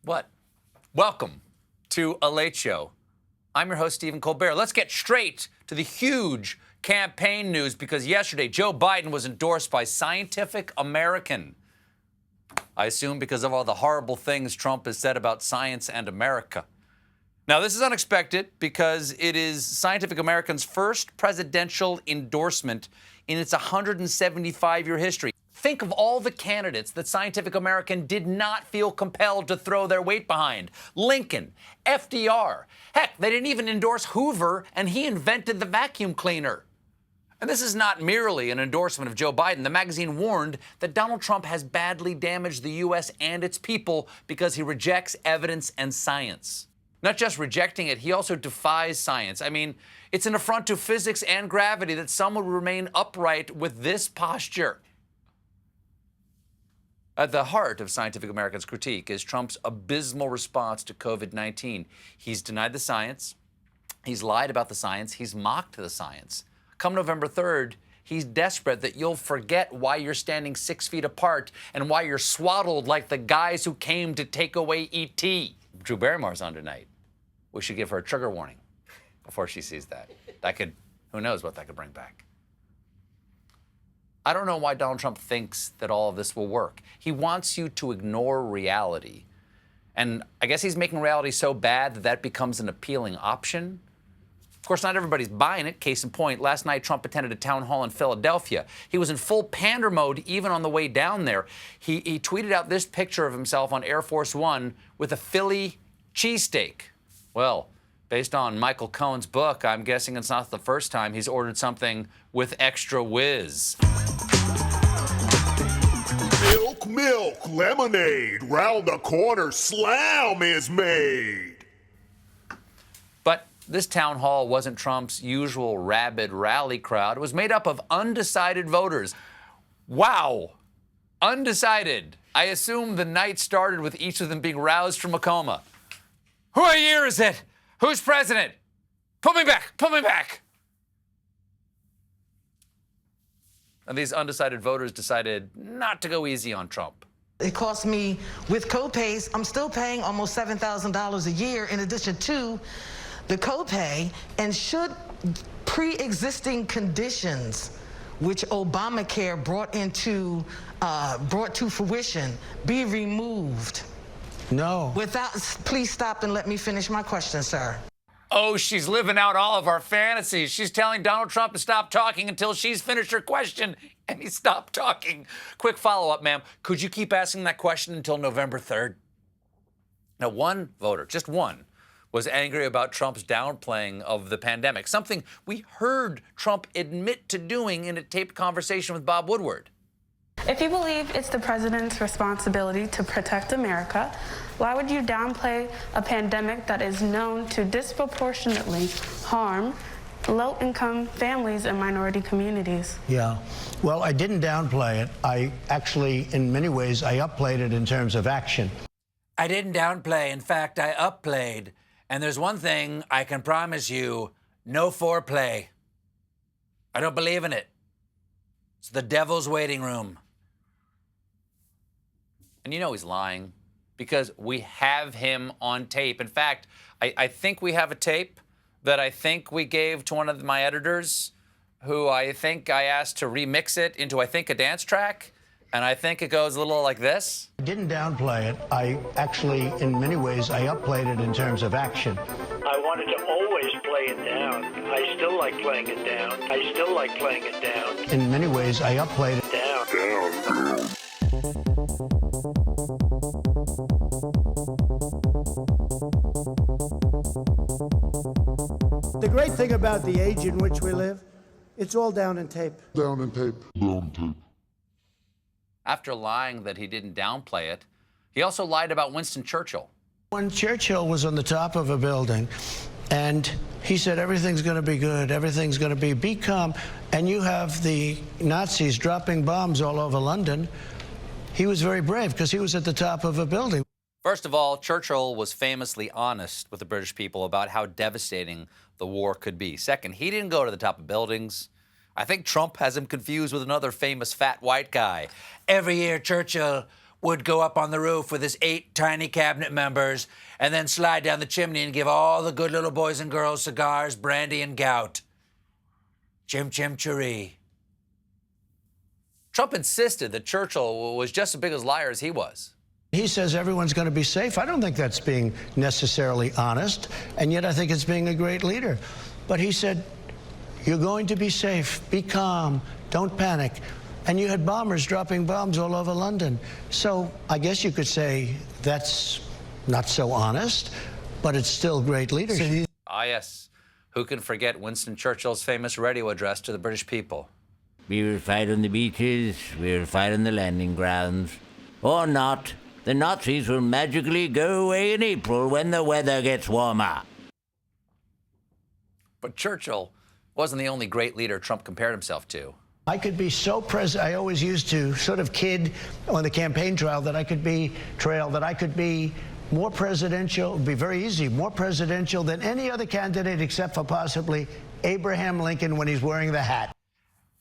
What? Welcome to A Late Show. I'm your host, Stephen Colbert. Let's get straight to the huge campaign news because yesterday Joe Biden was endorsed by Scientific American. I assume because of all the horrible things Trump has said about science and America. Now, this is unexpected because it is Scientific American's first presidential endorsement in its 175-year history. Think of all the candidates that Scientific American did not feel compelled to throw their weight behind. Lincoln, FDR. Heck, they didn't even endorse Hoover, and he invented the vacuum cleaner. And this is not merely an endorsement of Joe Biden. The magazine warned that Donald Trump has badly damaged the U.S. and its people because he rejects evidence and science. Not just rejecting it, he also defies science. I mean, it's an affront to physics and gravity that someone would remain upright with this posture. At the heart of Scientific American's critique is Trump's abysmal response to COVID-19. He's denied the science, he's lied about the science, he's mocked the science. Come November 3rd, he's desperate that you'll forget why you're standing 6 feet apart and why you're swaddled like the guys who came to take away E.T. Drew Barrymore's on tonight. We should give her a trigger warning before she sees that. Who knows what that could bring back. I don't know why Donald Trump thinks that all of this will work. He wants you to ignore reality. And I guess he's making reality so bad that that becomes an appealing option. Of course, not everybody's buying it. Case in point, last night Trump attended a town hall in Philadelphia. He was in full pander mode even on the way down there. He tweeted out this picture of himself on Air Force One with a Philly cheesesteak. Well, based on Michael Cohen's book, I'm guessing it's not the first time he's ordered something with extra whiz. Milk, lemonade, round the corner, slam is made. But this town hall wasn't Trump's usual rabid rally crowd. It was made up of undecided voters. Wow, undecided. I assume the night started with each of them being roused from a coma. What year is it? Who's president? Put me back, put me back. And these undecided voters decided not to go easy on Trump. It cost me, with co-pays, I'm still paying almost $7,000 a year in addition to the co-pay. And should pre-existing conditions, which Obamacare brought to fruition, be removed? No. Please stop and let me finish my question, sir. Oh, she's living out all of our fantasies. She's telling Donald Trump to stop talking until she's finished her question, and he stopped talking. Quick follow-up, ma'am. Could you keep asking that question until November 3rd? Now, one voter, just one, was angry about Trump's downplaying of the pandemic, something we heard Trump admit to doing in a taped conversation with Bob Woodward. If you believe it's the president's responsibility to protect America, why would you downplay a pandemic that is known to disproportionately harm low-income families and minority communities? Yeah. Well, I didn't downplay it. I actually, in many ways, I upplayed it in terms of action. I didn't downplay. In fact, I upplayed. And there's one thing I can promise you, no foreplay. I don't believe in it. It's the devil's waiting room. And you know he's lying because we have him on tape. In fact, I think we have a tape that I think we gave to one of my editors who I think I asked to remix it into, I think, a dance track. And I think it goes a little like this. I didn't downplay it. I actually, in many ways, I upplayed it in terms of action. I wanted to always play it down. I still like playing it down. I still like playing it down. In many ways, I upplayed it Down. The great thing about the age in which we live, it's all down in tape. Down and tape. Down tape. After lying that he didn't downplay it, he also lied about Winston Churchill. When Churchill was on the top of a building, and he said, everything's going to be good, everything's going to be calm, and you have the Nazis dropping bombs all over London, he was very brave because he was at the top of a building. First of all, Churchill was famously honest with the British people about how devastating the war could be. Second, he didn't go to the top of buildings. I think Trump has him confused with another famous fat white guy. Every year, Churchill would go up on the roof with his 8 tiny cabinet members and then slide down the chimney and give all the good little boys and girls cigars, brandy, and gout. Chim chim chiree. Trump insisted that Churchill was just as big a liar as he was. He says everyone's going to be safe. I don't think that's being necessarily honest, and yet I think it's being a great leader. But he said, you're going to be safe, be calm, don't panic. And you had bombers dropping bombs all over London. So I guess you could say that's not so honest, but it's still great leadership. Ah, yes. Who can forget Winston Churchill's famous radio address to the British people? We will fight on the beaches, we will fight on the landing grounds. Or not. The Nazis will magically go away in April when the weather gets warmer. But Churchill wasn't the only great leader Trump compared himself to. I could be so I always used to sort of kid on the campaign trail that I could be more presidential, it'd be very easy, more presidential than any other candidate except for possibly Abraham Lincoln when he's wearing the hat.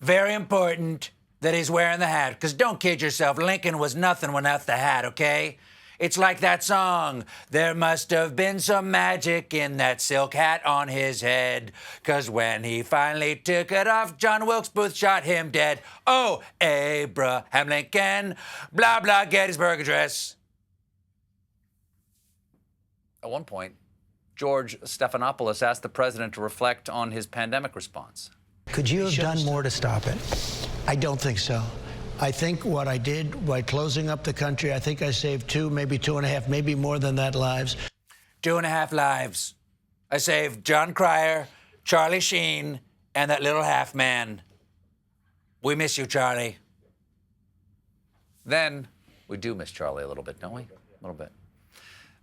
Very important that he's wearing the hat, because don't kid yourself, Lincoln was nothing without the hat, okay? It's like that song, there must have been some magic in that silk hat on his head, 'cause when he finally took it off, John Wilkes Booth shot him dead. Oh, Abraham Lincoln, blah, blah, Gettysburg Address. At one point, George Stephanopoulos asked the president to reflect on his pandemic response. Could you have done more to stop it? I don't think so. I think what I did by closing up the country, I think I saved 2, maybe 2.5, maybe more than that lives. 2.5 lives. I saved John Cryer, Charlie Sheen, and that little half man. We miss you, Charlie. Then, we do miss Charlie a little bit, don't we? A little bit.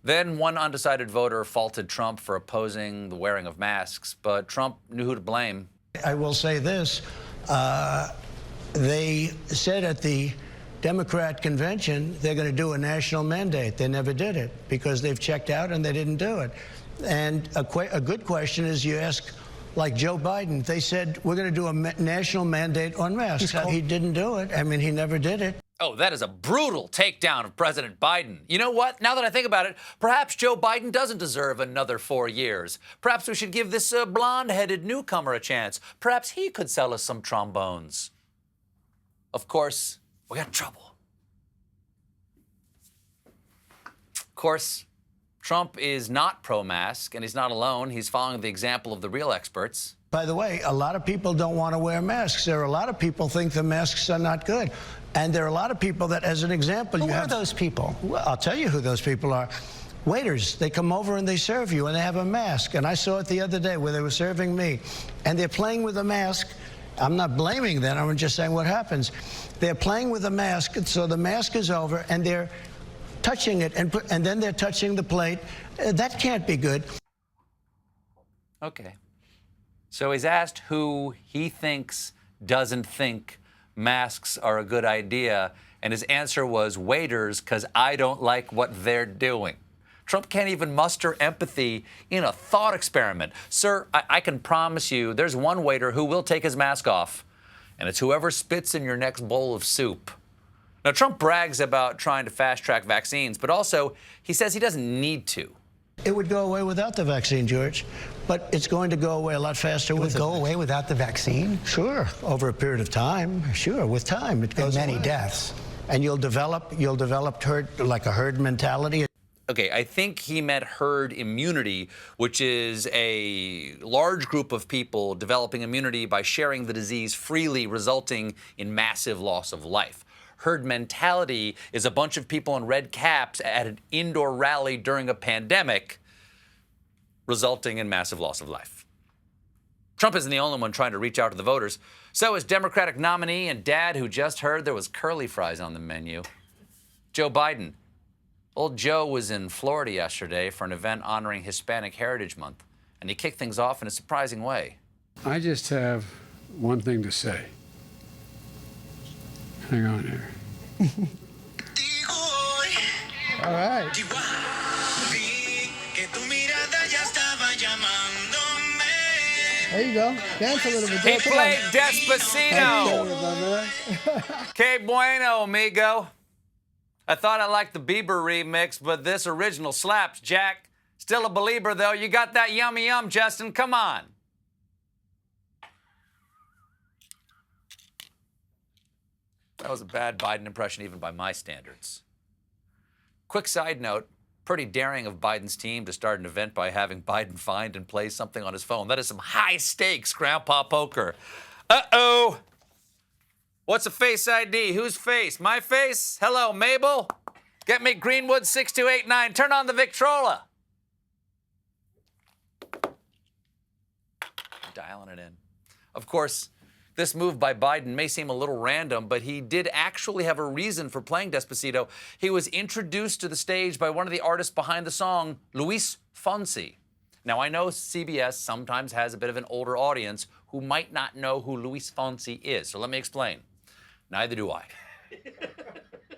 Then one undecided voter faulted Trump for opposing the wearing of masks, but Trump knew who to blame. I will say this. They said at the Democrat convention they're going to do a national mandate. They never did it because they've checked out and they didn't do it. And a good question is you ask, like Joe Biden, they said we're going to do a national mandate on masks. He didn't do it. I mean, he never did it. Oh, that is a brutal takedown of President Biden. You know what? Now that I think about it, perhaps Joe Biden doesn't deserve another 4 years. Perhaps we should give this blonde-headed newcomer a chance. Perhaps he could sell us some trombones. Of course, we got trouble. Of course, Trump is not pro-mask, and he's not alone. He's following the example of the real experts. By the way, a lot of people don't want to wear masks. There are a lot of people think the masks are not good. And there are a lot of people that, as an example, Who are those people? Well, I'll tell you who those people are. Waiters, they come over and they serve you, and they have a mask. And I saw it the other day where they were serving me. And they're playing with a mask. I'm not blaming them. I'm just saying what happens. They're playing with a mask, and so the mask is over, and they're touching it, and then they're touching the plate. That can't be good. Okay. So he's asked who he thinks doesn't think masks are a good idea, and his answer was waiters, because I don't like what they're doing. Trump can't even muster empathy in a thought experiment. Sir, I can promise you there's one waiter who will take his mask off, and it's whoever spits in your next bowl of soup. Now, Trump brags about trying to fast-track vaccines, but also he says he doesn't need to. It would go away without the vaccine, George, but it's going to go away a lot faster with it. Would go away without the vaccine? Sure, over a period of time. Sure, with time it goes And many away. deaths. And you'll develop like a herd mentality. Okay, I think he meant herd immunity, which is a large group of people developing immunity by sharing the disease freely, resulting in massive loss of life. Herd mentality is a bunch of people in red caps at an indoor rally during a pandemic, resulting in massive loss of life. Trump isn't the only one trying to reach out to the voters. So is Democratic nominee and dad who just heard there was curly fries on the menu, Joe Biden. Old Joe was in Florida yesterday for an event honoring Hispanic Heritage Month, and he kicked things off in a surprising way. I just have one thing to say. Hang on here. All right. There you go. Dance a little bit. He Come played on. Despacito. Hey, my man. Que bueno, amigo. I thought I liked the Bieber remix, but this original slaps, Jack. Still a believer, though. You got that yummy yum, Justin. Come on. That was a bad Biden impression, even by my standards. Quick side note, pretty daring of Biden's team to start an event by having Biden find and play something on his phone. That is some high-stakes grandpa poker. Uh-oh. What's a face ID? Whose face? My face? Hello, Mabel? Get me Greenwood 6289. Turn on the Victrola. Dialing it in. Of course, this move by Biden may seem a little random, but he did actually have a reason for playing Despacito. He was introduced to the stage by one of the artists behind the song, Luis Fonsi. Now, I know CBS sometimes has a bit of an older audience who might not know who Luis Fonsi is, so let me explain. Neither do I.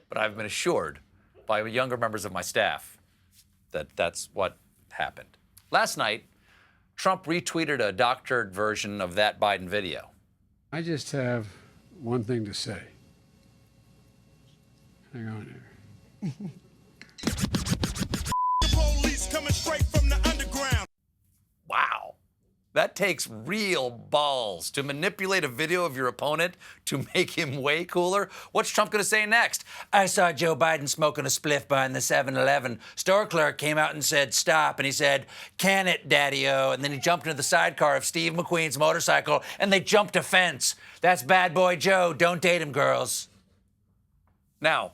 But I've been assured by younger members of my staff that that's what happened. Last night, Trump retweeted a doctored version of that Biden video. I just have one thing to say. Hang on here. The police coming straight from the underground. Wow. That takes real balls to manipulate a video of your opponent to make him way cooler. What's Trump going to say next? I saw Joe Biden smoking a spliff behind the 7-Eleven. Store clerk came out and said, stop. And he said, can it, daddy-o? And then he jumped into the sidecar of Steve McQueen's motorcycle, and they jumped a fence. That's bad boy Joe. Don't date him, girls. Now,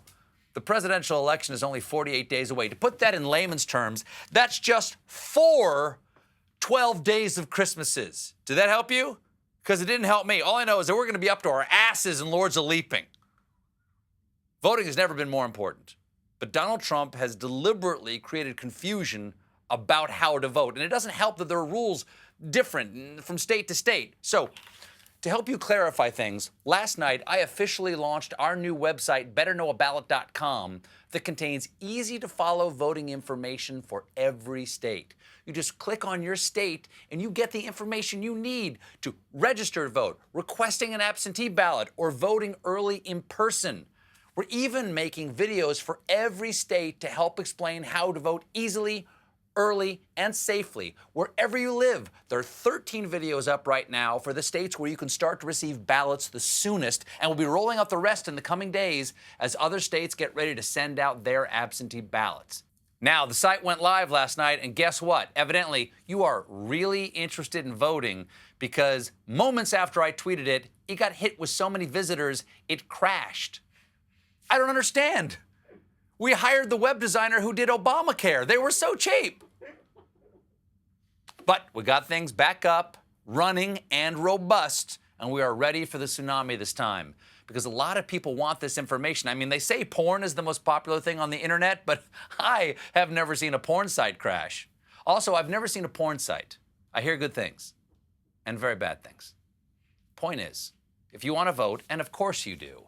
the presidential election is only 48 days away. To put that in layman's terms, that's just 12 days of Christmases. Did that help you? Because it didn't help me. All I know is that we're going to be up to our asses in Lords of Leaping. Voting has never been more important. But Donald Trump has deliberately created confusion about how to vote. And it doesn't help that there are rules different from state to state. So, to help you clarify things, last night I officially launched our new website, betterknowaballot.com, that contains easy-to-follow voting information for every state. You just click on your state and you get the information you need to register to vote, requesting an absentee ballot, or voting early in person. We're even making videos for every state to help explain how to vote easily, early, and safely, wherever you live. There are 13 videos up right now for the states where you can start to receive ballots the soonest, and we'll be rolling out the rest in the coming days as other states get ready to send out their absentee ballots. Now, the site went live last night, and guess what? Evidently, you are really interested in voting because moments after I tweeted it, it got hit with so many visitors, it crashed. I don't understand. We hired the web designer who did Obamacare. They were so cheap. But we got things back up, running, and robust, and we are ready for the tsunami this time. Because a lot of people want this information. I mean, they say porn is the most popular thing on the internet, but I have never seen a porn site crash. Also, I've never seen a porn site. I hear good things and very bad things. Point is, if you want to vote, and of course you do,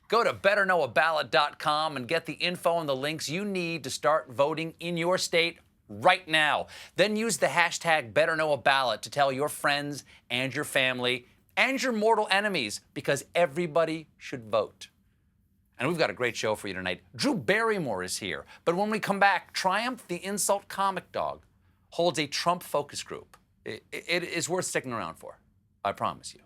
go to betterknowaballot.com and get the info and the links you need to start voting in your state right now. Then use the hashtag BetterKnowABallot to tell your friends and your family and your mortal enemies, because everybody should vote. And we've got a great show for you tonight. Drew Barrymore is here. But when we come back, Triumph the Insult Comic Dog holds a Trump focus group. It is worth sticking around for. I promise you.